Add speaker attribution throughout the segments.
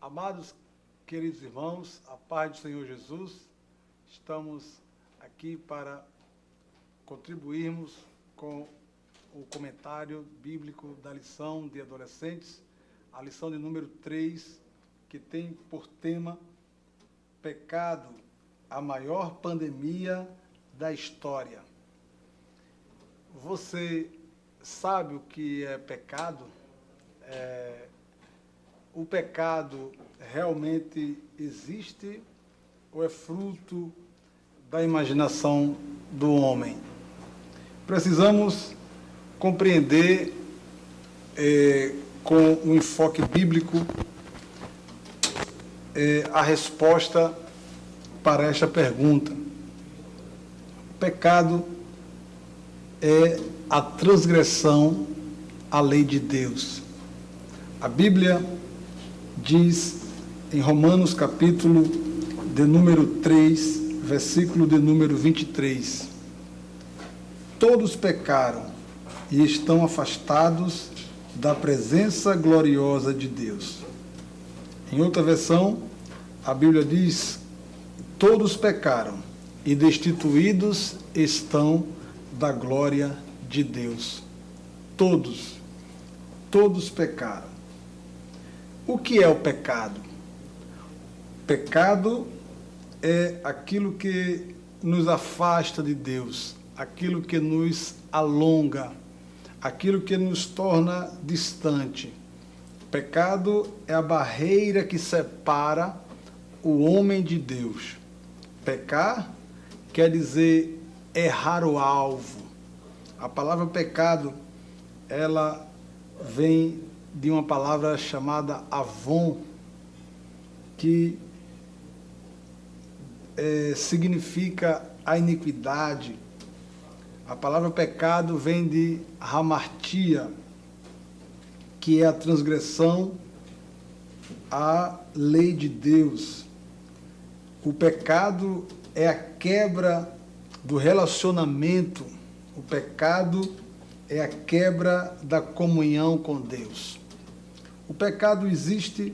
Speaker 1: Amados, queridos irmãos, a paz do Senhor Jesus, estamos aqui para contribuirmos com o comentário bíblico da lição de adolescentes, a lição de número 3, que tem por tema Pecado, a maior pandemia da história. Você sabe o que é pecado? O pecado realmente existe ou é fruto da imaginação do homem? Precisamos compreender com um enfoque bíblico a resposta para esta pergunta. O pecado é a transgressão à lei de Deus. A Bíblia diz em Romanos capítulo de número 3, versículo de número 23, todos pecaram e estão afastados da presença gloriosa de Deus. Em outra versão, a Bíblia diz, todos pecaram e destituídos estão da glória de Deus. Todos pecaram. O que é o pecado? Pecado é aquilo que nos afasta de Deus, aquilo que nos alonga, aquilo que nos torna distante. Pecado é a barreira que separa o homem de Deus. Pecar quer dizer errar o alvo. A palavra pecado, ela vem de uma palavra chamada avon, que significa a iniquidade. A palavra pecado vem de hamartia, que é a transgressão à lei de Deus. O pecado é a quebra do relacionamento. O pecado é a quebra da comunhão com Deus. O pecado existe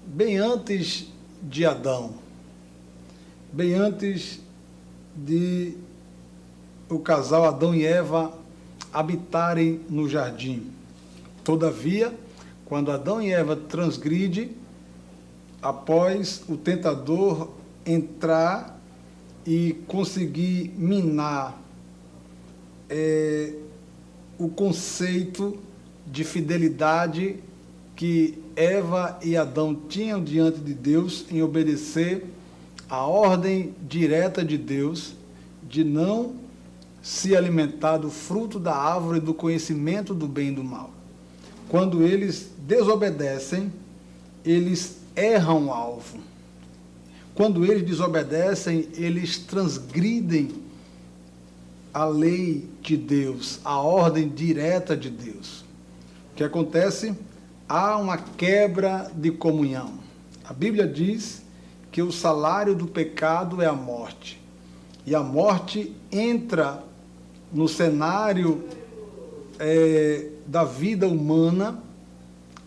Speaker 1: bem antes de Adão, bem antes de o casal Adão e Eva habitarem no jardim. Todavia, quando Adão e Eva transgridem, após o tentador entrar e conseguir minar o conceito de fidelidade que Eva e Adão tinham diante de Deus em obedecer à ordem direta de Deus de não se alimentar do fruto da árvore do conhecimento do bem e do mal. Quando eles desobedecem, eles erram o alvo. Quando eles desobedecem, eles transgridem a lei de Deus, a ordem direta de Deus. O que acontece? Há uma quebra de comunhão. A Bíblia diz que o salário do pecado é a morte. E a morte entra no cenário da vida humana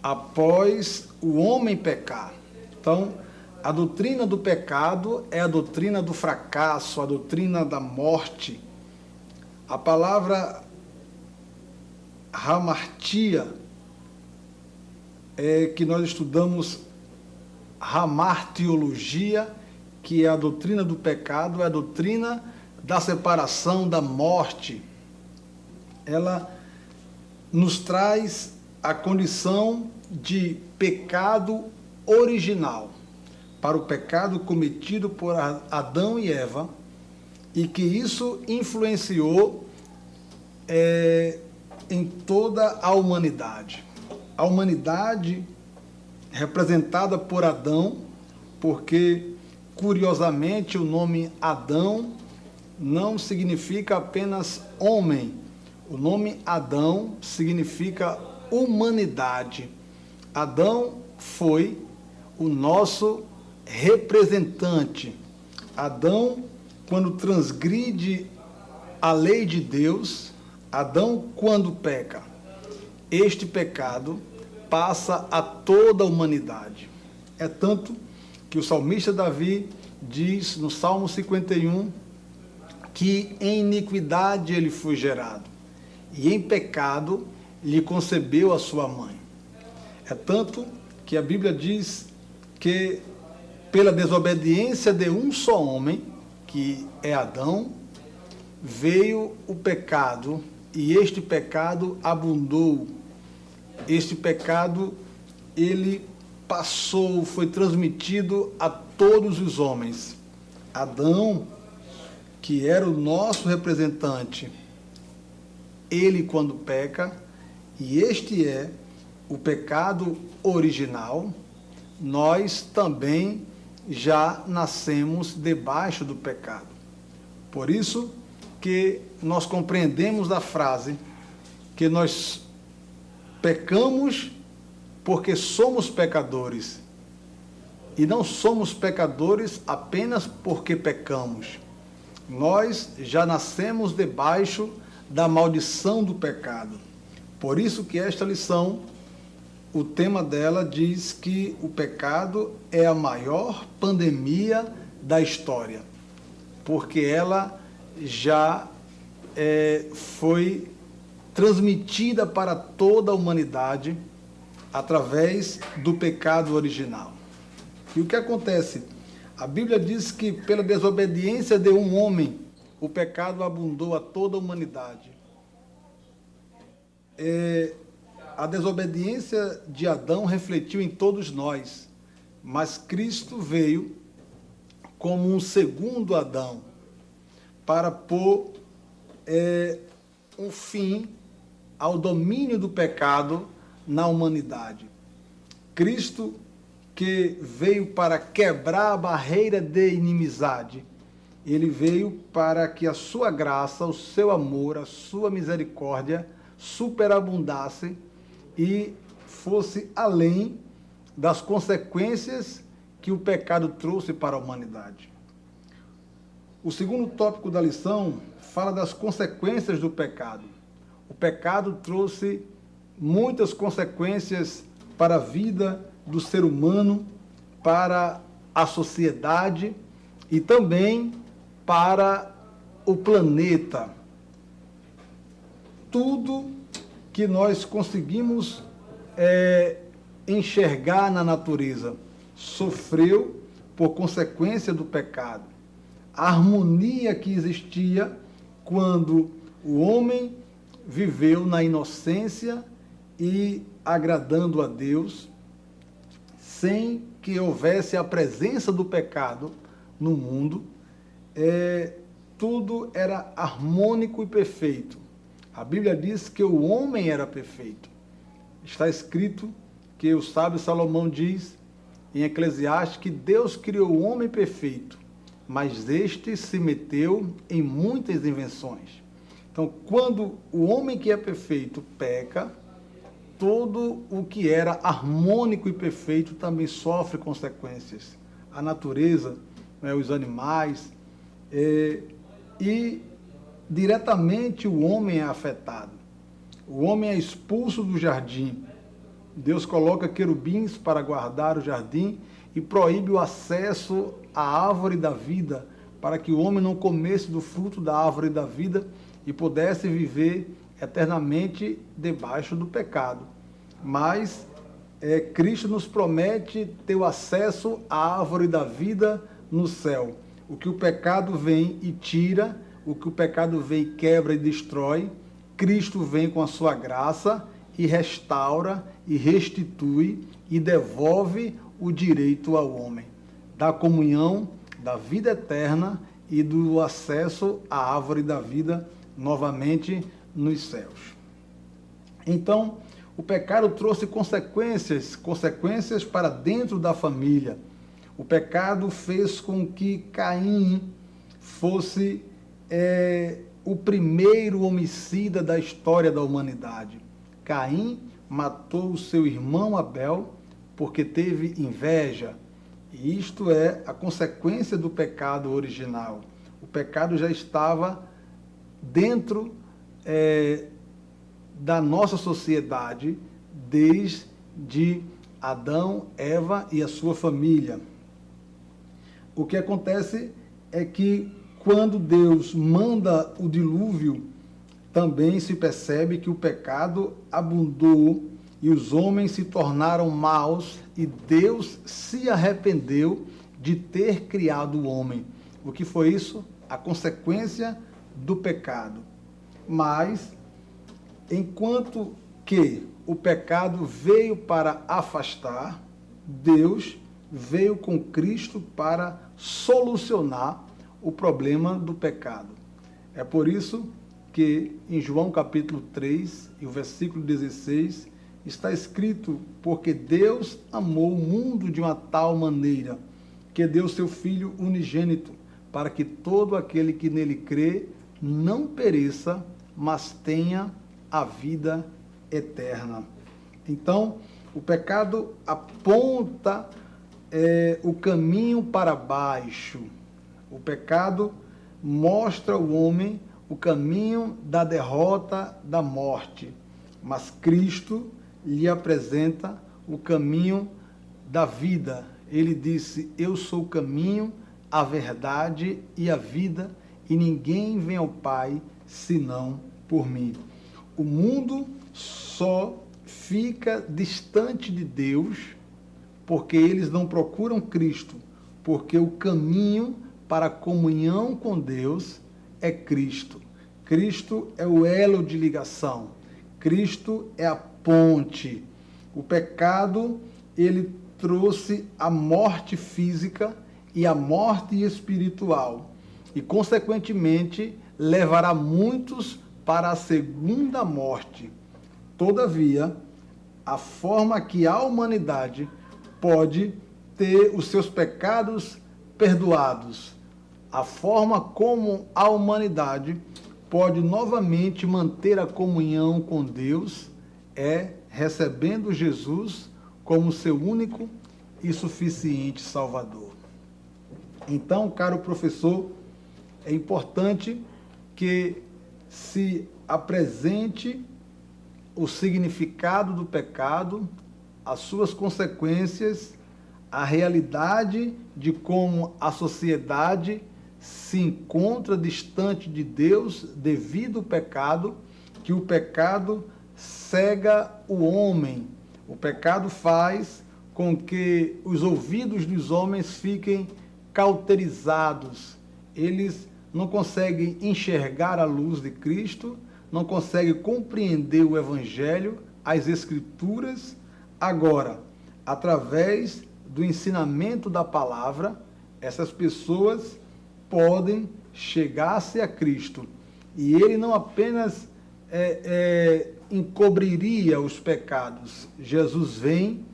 Speaker 1: após o homem pecar. Então, a doutrina do pecado é a doutrina do fracasso, a doutrina da morte. A palavra hamartia, que nós estudamos hamartiologia, que é a doutrina do pecado, é a doutrina da separação da morte. Ela nos traz a condição de pecado original, para o pecado cometido por Adão e Eva, e que isso influenciou em toda a humanidade. A humanidade representada por Adão, porque, curiosamente, o nome Adão não significa apenas homem. O nome Adão significa humanidade. Adão foi o nosso representante. Adão, quando transgride a lei de Deus, Adão, quando peca, este pecado passa a toda a humanidade. É tanto que o salmista Davi diz no Salmo 51 que em iniquidade ele foi gerado e em pecado lhe concebeu a sua mãe. É tanto que a Bíblia diz que pela desobediência de um só homem, que é Adão, veio o pecado e este pecado abundou. Este pecado, ele passou, foi transmitido a todos os homens. Adão, que era o nosso representante, ele quando peca, e este é o pecado original, nós também já nascemos debaixo do pecado. Por isso que nós compreendemos da frase que nós pecamos porque somos pecadores. E não somos pecadores apenas porque pecamos. Nós já nascemos debaixo da maldição do pecado. Por isso que esta lição, o tema dela diz que o pecado é a maior pandemia da história. Porque ela já foi transmitida para toda a humanidade através do pecado original. E o que acontece? A Bíblia diz que pela desobediência de um homem, o pecado abundou a toda a humanidade. A desobediência de Adão refletiu em todos nós, mas Cristo veio como um segundo Adão para pôr um fim ao domínio do pecado na humanidade. Cristo, que veio para quebrar a barreira de inimizade, ele veio para que a sua graça, o seu amor, a sua misericórdia superabundasse e fosse além das consequências que o pecado trouxe para a humanidade. O segundo tópico da lição fala das consequências do pecado. O pecado trouxe muitas consequências para a vida do ser humano, para a sociedade e também para o planeta. Tudo que nós conseguimos enxergar na natureza sofreu por consequência do pecado. A harmonia que existia quando o homem viveu na inocência e agradando a Deus, sem que houvesse a presença do pecado no mundo, tudo era harmônico e perfeito. A Bíblia diz que o homem era perfeito. Está escrito que o sábio Salomão diz em Eclesiastes que Deus criou o homem perfeito, mas este se meteu em muitas invenções. Então, quando o homem que é perfeito peca, todo o que era harmônico e perfeito também sofre consequências. A natureza, os animais, e diretamente o homem é afetado. O homem é expulso do jardim. Deus coloca querubins para guardar o jardim e proíbe o acesso à árvore da vida, para que o homem não comesse do fruto da árvore da vida e pudesse viver eternamente debaixo do pecado. Mas Cristo nos promete ter o acesso à árvore da vida no céu. O que o pecado vem e tira, o que o pecado vem e quebra e destrói, Cristo vem com a sua graça e restaura e restitui e devolve o direito ao homem da comunhão, da vida eterna e do acesso à árvore da vida novamente nos céus. Então, o pecado trouxe consequências para dentro da família. O pecado fez com que Caim fosse o primeiro homicida da história da humanidade. Caim matou o seu irmão Abel porque teve inveja. E isto é a consequência do pecado original. O pecado já estava dentro da nossa sociedade desde Adão, Eva e a sua família. O que acontece é que quando Deus manda o dilúvio, também se percebe que o pecado abundou e os homens se tornaram maus e Deus se arrependeu de ter criado o homem. O que foi isso? A consequência do pecado. Mas, enquanto que o pecado veio para afastar, Deus veio com Cristo para solucionar o problema do pecado. É por isso que em João capítulo 3 e o versículo 16 está escrito: porque Deus amou o mundo de uma tal maneira que deu seu Filho unigênito, para que todo aquele que nele crê não pereça, mas tenha a vida eterna. Então, o pecado aponta o caminho para baixo. O pecado mostra ao homem o caminho da derrota, da morte. Mas Cristo lhe apresenta o caminho da vida. Ele disse: eu sou o caminho, a verdade e a vida, e ninguém vem ao Pai senão por mim. O mundo só fica distante de Deus porque eles não procuram Cristo, porque o caminho para a comunhão com Deus é Cristo. Cristo é o elo de ligação. Cristo é a ponte. O pecado, ele trouxe a morte física e a morte espiritual. E, consequentemente, levará muitos para a segunda morte. Todavia, a forma que a humanidade pode ter os seus pecados perdoados, a forma como a humanidade pode novamente manter a comunhão com Deus é recebendo Jesus como seu único e suficiente Salvador. Então, caro professor, é importante que se apresente o significado do pecado, as suas consequências, a realidade de como a sociedade se encontra distante de Deus devido ao pecado, que o pecado cega o homem. O pecado faz com que os ouvidos dos homens fiquem cauterizados. Eles não conseguem enxergar a luz de Cristo, não conseguem compreender o Evangelho, as Escrituras. Agora, através do ensinamento da palavra, essas pessoas podem chegar-se a Cristo. E ele não apenas encobriria os pecados. Jesus vem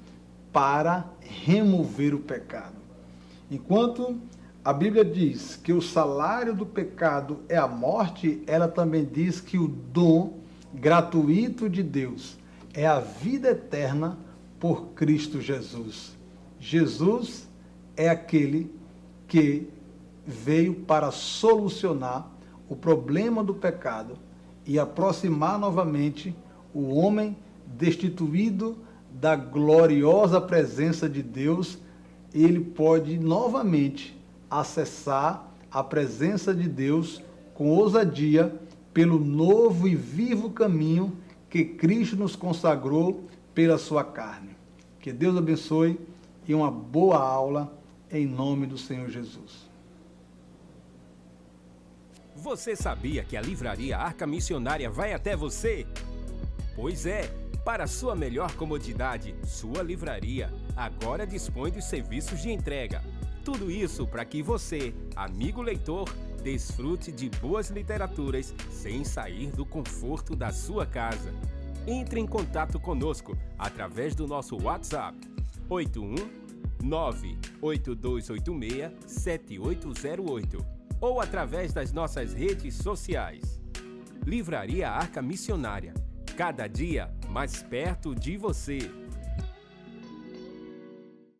Speaker 1: para remover o pecado. Enquanto a Bíblia diz que o salário do pecado é a morte, ela também diz que o dom gratuito de Deus é a vida eterna por Cristo Jesus. Jesus é aquele que veio para solucionar o problema do pecado e aproximar novamente o homem destituído da gloriosa presença de Deus. Ele pode novamente acessar a presença de Deus com ousadia pelo novo e vivo caminho que Cristo nos consagrou pela sua carne. Que Deus abençoe e uma boa aula em nome do Senhor Jesus.
Speaker 2: Você sabia que a Livraria Arca Missionária vai até você? Pois é, para sua melhor comodidade, sua livraria agora dispõe dos serviços de entrega. Tudo isso para que você, amigo leitor, desfrute de boas literaturas sem sair do conforto da sua casa. Entre em contato conosco através do nosso WhatsApp 81982867808 ou através das nossas redes sociais. Livraria Arca Missionária, cada dia mais perto de você.